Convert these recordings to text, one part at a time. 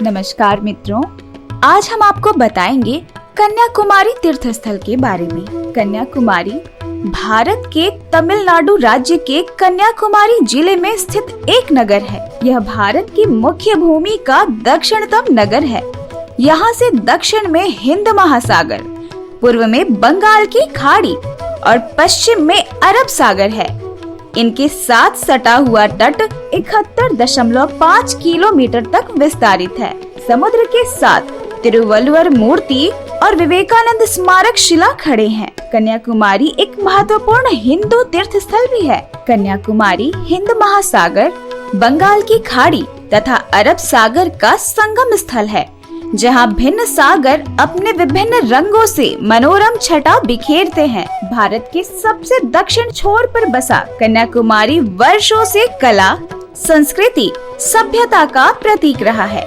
नमस्कार मित्रों, आज हम आपको बताएंगे कन्याकुमारी तीर्थ स्थल के बारे में। कन्याकुमारी भारत के तमिलनाडु राज्य के कन्याकुमारी जिले में स्थित एक नगर है। यह भारत की मुख्य भूमि का दक्षिणतम नगर है। यहाँ से दक्षिण में हिंद महासागर, पूर्व में बंगाल की खाड़ी और पश्चिम में अरब सागर है। इनके साथ सटा हुआ तट 71.5 किलोमीटर तक विस्तारित है। समुद्र के साथ तिरुवल्लुवर मूर्ति और विवेकानंद स्मारक शिला खड़े हैं। कन्याकुमारी एक महत्वपूर्ण हिंदू तीर्थ स्थल भी है। कन्याकुमारी हिंद महासागर, बंगाल की खाड़ी तथा अरब सागर का संगम स्थल है, जहां भिन्न सागर अपने विभिन्न रंगों से मनोरम छटा बिखेरते हैं। भारत के सबसे दक्षिण छोर पर बसा कन्याकुमारी वर्षों से कला, संस्कृति, सभ्यता का प्रतीक रहा है।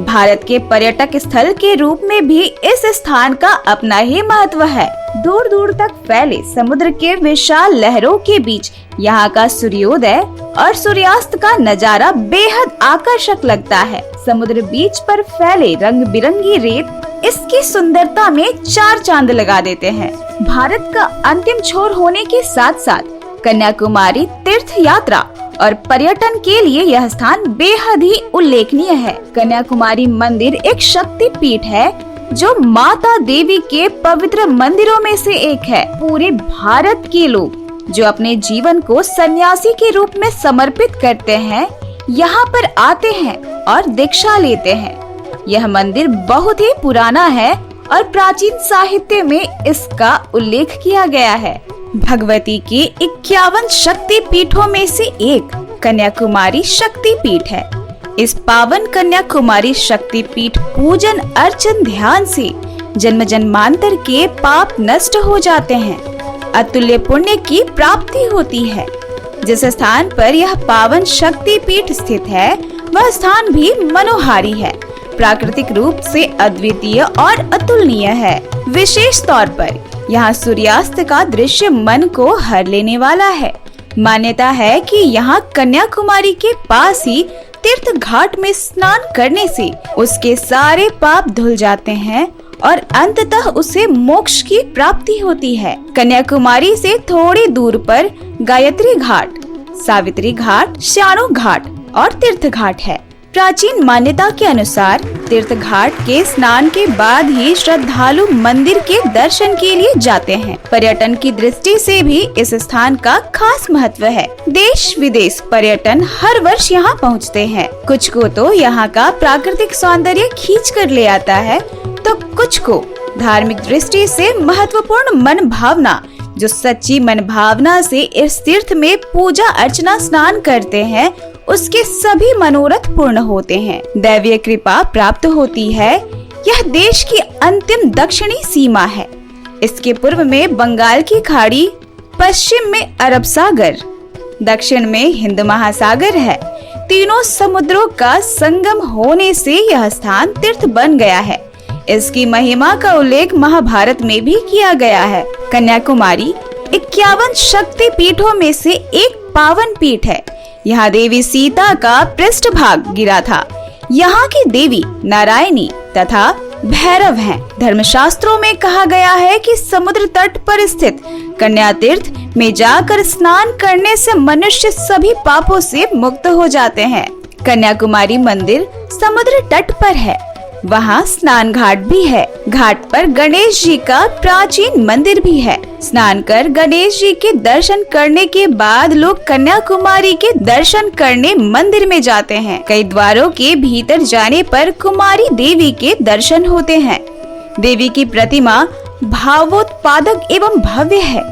भारत के पर्यटक स्थल के रूप में भी इस स्थान का अपना ही महत्व है। दूर दूर तक फैले समुद्र के विशाल लहरों के बीच यहाँ का सूर्योदय और सूर्यास्त का नजारा बेहद आकर्षक लगता है। समुद्र बीच पर फैले रंग बिरंगी रेत इसकी सुंदरता में चार चांद लगा देते हैं। भारत का अंतिम छोर होने के साथ साथ कन्याकुमारी तीर्थ यात्रा और पर्यटन के लिए यह स्थान बेहद ही उल्लेखनीय है। कन्याकुमारी मंदिर एक शक्ति पीठ है, जो माता देवी के पवित्र मंदिरों में से एक है। पूरे भारत के लोग जो अपने जीवन को सन्यासी के रूप में समर्पित करते हैं, यहाँ पर आते हैं और दीक्षा लेते हैं। यह मंदिर बहुत ही पुराना है और प्राचीन साहित्य में इसका उल्लेख किया गया है। भगवती के 51 शक्ति पीठों में से एक कन्याकुमारी शक्ति पीठ है। इस पावन कन्याकुमारी शक्ति पीठ पूजन अर्चन ध्यान से जन्म जन्मांतर के पाप नष्ट हो जाते हैं, अतुल्य पुण्य की प्राप्ति होती है। जिस स्थान पर यह पावन शक्ति पीठ स्थित है, वह स्थान भी मनोहारी है, प्राकृतिक रूप से अद्वितीय और अतुलनीय है। विशेष तौर पर यहाँ सूर्यास्त का दृश्य मन को हर लेने वाला है। मान्यता है कि यहाँ कन्याकुमारी के पास ही तीर्थ घाट में स्नान करने से उसके सारे पाप धुल जाते हैं और अंततः उसे मोक्ष की प्राप्ति होती है। कन्याकुमारी से थोड़ी दूर पर गायत्री घाट, सावित्री घाट, श्याणु घाट और तीर्थ घाट है। प्राचीन मान्यता के अनुसार तीर्थ घाट के स्नान के बाद ही श्रद्धालु मंदिर के दर्शन के लिए जाते हैं। पर्यटन की दृष्टि से भी इस स्थान का खास महत्व है। देश विदेश पर्यटन हर वर्ष यहाँ पहुँचते हैं। कुछ को तो यहाँ का प्राकृतिक सौंदर्य खींच कर ले आता है, तो कुछ को धार्मिक दृष्टि से महत्वपूर्ण मन भावना, जो सच्ची मन भावना से इस तीर्थ में पूजा अर्चना स्नान करते हैं, उसके सभी मनोरथ पूर्ण होते हैं, दैवीय कृपा प्राप्त होती है। यह देश की अंतिम दक्षिणी सीमा है। इसके पूर्व में बंगाल की खाड़ी, पश्चिम में अरब सागर, दक्षिण में हिंद महासागर है। तीनों समुद्रों का संगम होने से यह स्थान तीर्थ बन गया है। इसकी महिमा का उल्लेख महाभारत में भी किया गया है। कन्याकुमारी 51 शक्ति पीठों में से एक पावन पीठ है। यहाँ देवी सीता का पृष्ठभाग गिरा था। यहाँ की देवी नारायणी तथा भैरव हैं। धर्मशास्त्रों में कहा गया है कि समुद्र तट पर स्थित कन्या तीर्थ में जाकर स्नान करने से मनुष्य सभी पापों से मुक्त हो जाते हैं। कन्याकुमारी मंदिर समुद्र तट पर है। वहाँ स्नान घाट भी है। घाट पर गणेश जी का प्राचीन मंदिर भी है। स्नान कर गणेश जी के दर्शन करने के बाद लोग कन्याकुमारी के दर्शन करने मंदिर में जाते हैं। कई द्वारों के भीतर जाने पर कुमारी देवी के दर्शन होते हैं। देवी की प्रतिमा भावोत्पादक एवं भव्य है।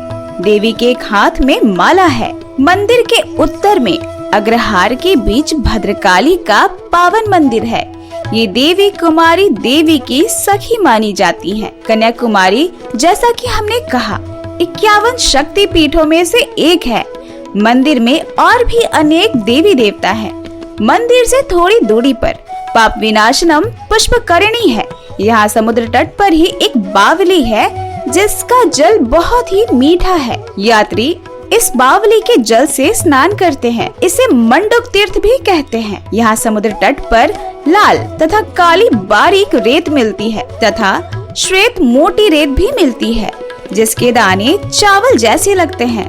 देवी के एक हाथ में माला है। मंदिर के उत्तर में अग्रहार के बीच भद्रकाली का पावन मंदिर है। ये देवी कुमारी देवी की सखी मानी जाती है। कन्याकुमारी, जैसा कि हमने कहा, 51 शक्ति पीठों में से एक है। मंदिर में और भी अनेक देवी देवता हैं। मंदिर से थोड़ी दूरी पर पाप विनाशनम पुष्पकरणी है। यहाँ समुद्र तट पर ही एक बावली है, जिसका जल बहुत ही मीठा है। यात्री इस बावली के जल से स्नान करते हैं। इसे मंडूक तीर्थ भी कहते हैं। यहाँ समुद्र तट पर लाल तथा काली बारीक रेत मिलती है तथा श्वेत मोटी रेत भी मिलती है, जिसके दाने चावल जैसे लगते हैं।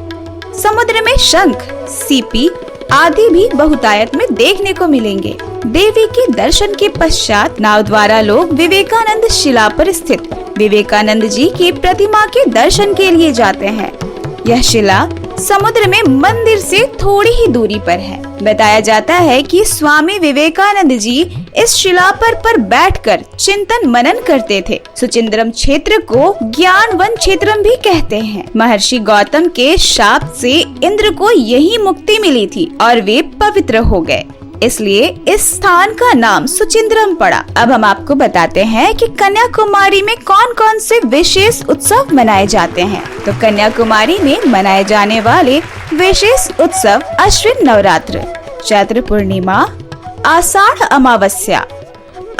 समुद्र में शंख, सीपी आदि भी बहुतायत में देखने को मिलेंगे। देवी के दर्शन के पश्चात नाव द्वारा लोग विवेकानंद शिला पर स्थित विवेकानंद जी की प्रतिमा के दर्शन के लिए जाते हैं। यह शिला समुद्र में मंदिर से थोड़ी ही दूरी पर है। बताया जाता है कि स्वामी विवेकानंद जी इस शिला पर बैठकर चिंतन मनन करते थे। सुचिंद्रम क्षेत्र को ज्ञानवन क्षेत्रम भी कहते हैं। महर्षि गौतम के शाप से इंद्र को यही मुक्ति मिली थी और वे पवित्र हो गए, इसलिए इस स्थान का नाम सुचिंद्रम पड़ा। अब हम आपको बताते हैं कि कन्याकुमारी में कौन कौन से विशेष उत्सव मनाए जाते हैं। तो कन्याकुमारी में मनाए जाने वाले विशेष उत्सव अश्विन नवरात्र, चैत्र पूर्णिमा, आषाढ़ अमावस्या,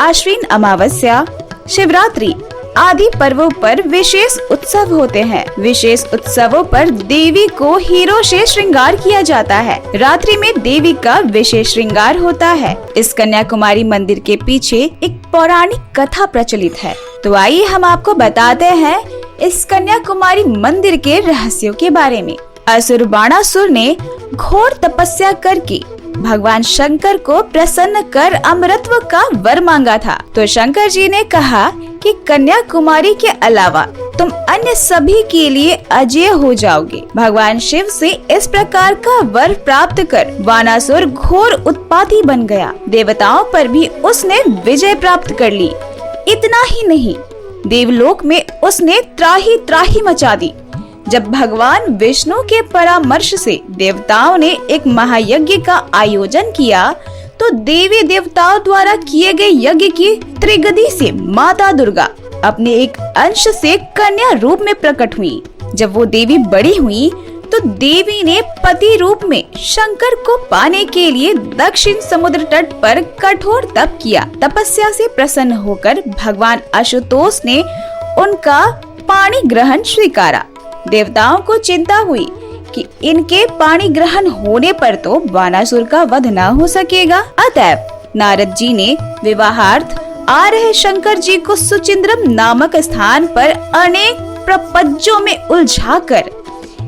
आश्विन अमावस्या, शिवरात्रि आदि पर्वों पर विशेष उत्सव होते हैं। विशेष उत्सवों पर देवी को हीरों से श्रृंगार किया जाता है। रात्रि में देवी का विशेष श्रृंगार होता है। इस कन्याकुमारी मंदिर के पीछे एक पौराणिक कथा प्रचलित है। तो आइए हम आपको बताते हैं इस कन्याकुमारी मंदिर के रहस्यों के बारे में। असुर बाणासुर ने घोर तपस्या करके भगवान शंकर को प्रसन्न कर अमरत्व का वर मांगा था। तो शंकर जी ने कहा कि कन्याकुमारी के अलावा तुम अन्य सभी के लिए अजय हो जाओगे। भगवान शिव से इस प्रकार का वर प्राप्त कर बाणासुर घोर उत्पाती बन गया। देवताओं पर भी उसने विजय प्राप्त कर ली। इतना ही नहीं, देवलोक में उसने त्राही त्राही मचा दी। जब भगवान विष्णु के परामर्श से देवताओं ने एक महायज्ञ का आयोजन किया, तो देवी देवताओं द्वारा किए गए यज्ञ की त्रिगदी से माता दुर्गा अपने एक अंश से कन्या रूप में प्रकट हुई। जब वो देवी बड़ी हुई, तो देवी ने पति रूप में शंकर को पाने के लिए दक्षिण समुद्र तट पर कठोर तप किया। तपस्या से प्रसन्न होकर भगवान आशुतोष ने उनका पाणी ग्रहण स्वीकारा। देवताओं को चिंता हुई कि इनके पाणी ग्रहण होने पर तो बाणासुर का वध न हो सकेगा। अतएव नारद जी ने विवाहार्थ आ रहे शंकर जी को सुचिंद्रम नामक स्थान पर अनेक प्रपंचों में उलझाकर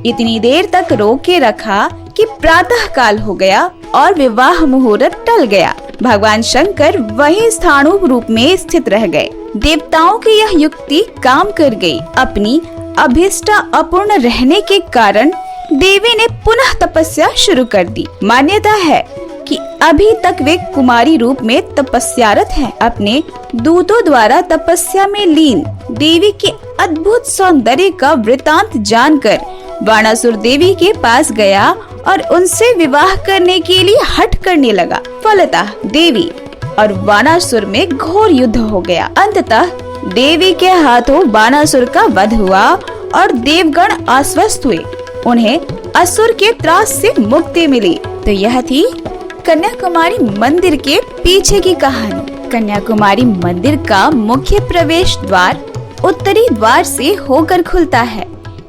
इतनी देर तक रोके रखा कि प्रातः काल हो गया और विवाह मुहूर्त टल गया। भगवान शंकर वही स्थाणु रूप में स्थित रह गए। देवताओं की यह युक्ति काम कर गई। अपनी अभिष्टा अपूर्ण रहने के कारण देवी ने पुनः तपस्या शुरू कर दी। मान्यता है कि अभी तक वे कुमारी रूप में तपस्यारत हैं। अपने दूतों द्वारा तपस्या में लीन देवी के अद्भुत सौंदर्य का वृतांत जानकर बाणासुर देवी के पास गया और उनसे विवाह करने के लिए हठ करने लगा। फलतः देवी और बाणासुर में घोर युद्ध हो गया। अंततः देवी के हाथों बाणासुर का वध हुआ और देवगण आश्वस्त हुए। उन्हें असुर के त्रास से मुक्ति मिली। तो यह थी कन्याकुमारी मंदिर के पीछे की कहानी। कन्याकुमारी मंदिर का मुख्य प्रवेश द्वार उत्तरी द्वार से होकर खुलता है।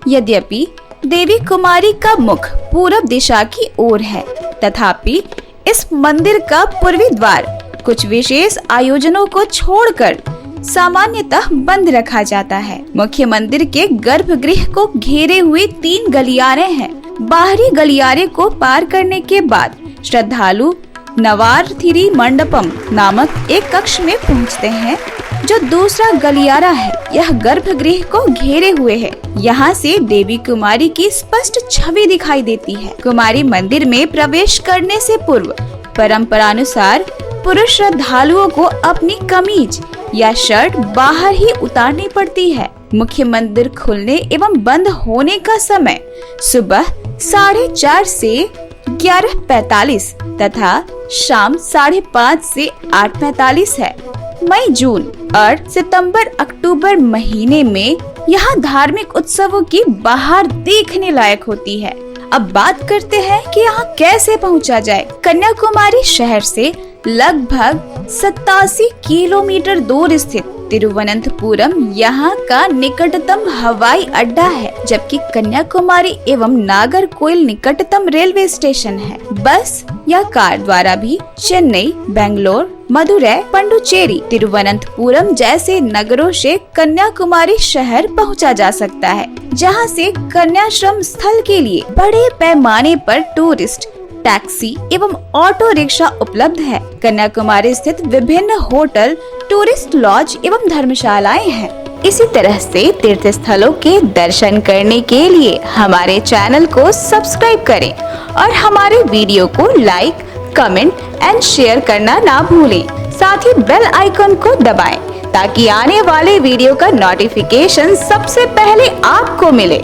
यद्यपि देवी कुमारी का मुख पूरब दिशा की ओर है, तथापि इस मंदिर का पूर्वी द्वार कुछ विशेष आयोजनों को छोड़कर सामान्यतः बंद रखा जाता है। मुख्य मंदिर के गर्भगृह को घेरे हुए 3 गलियारे हैं। बाहरी गलियारे को पार करने के बाद श्रद्धालु नवारथिरी मंडपम नामक एक कक्ष में पहुंचते हैं, जो दूसरा गलियारा है। यह गर्भगृह को घेरे हुए है। यहाँ से देवी कुमारी की स्पष्ट छवि दिखाई देती है। कुमारी मंदिर में प्रवेश करने से पूर्व परंपरानुसार पुरुष श्रद्धालुओं को अपनी कमीज या शर्ट बाहर ही उतारनी पड़ती है। मुख्य मंदिर खुलने एवं बंद होने का समय सुबह 4:30 से 11:45 तथा शाम 5:30 से 8:45 है। मई, जून और सितंबर, अक्टूबर महीने में यहाँ धार्मिक उत्सवों की बाहर देखने लायक होती है। अब बात करते हैं कि यहाँ कैसे पहुँचा जाए। कन्याकुमारी शहर से लगभग 87 किलोमीटर दूर स्थित तिरुवनंतपुरम यहाँ का निकटतम हवाई अड्डा है, जबकि कन्याकुमारी एवं नागरकोइल निकटतम रेलवे स्टेशन है। बस या कार द्वारा भी चेन्नई, बेंगलोर, मदुरै, पंडुचेरी, तिरुवनंतपुरम जैसे नगरों से कन्याकुमारी शहर पहुंचा जा सकता है, जहां से कन्याश्रम स्थल के लिए बड़े पैमाने पर टूरिस्ट टैक्सी एवं ऑटो रिक्शा उपलब्ध है। कन्याकुमारी स्थित विभिन्न होटल, टूरिस्ट लॉज एवं धर्मशालाएं हैं। इसी तरह से तीर्थ स्थलों के दर्शन करने के लिए हमारे चैनल को सब्सक्राइब करें और हमारे वीडियो को लाइक, कमेंट एंड शेयर करना ना भूलें। साथ ही बेल आइकन को दबाएं ताकि आने वाले वीडियो का नोटिफिकेशन सबसे पहले आपको मिले।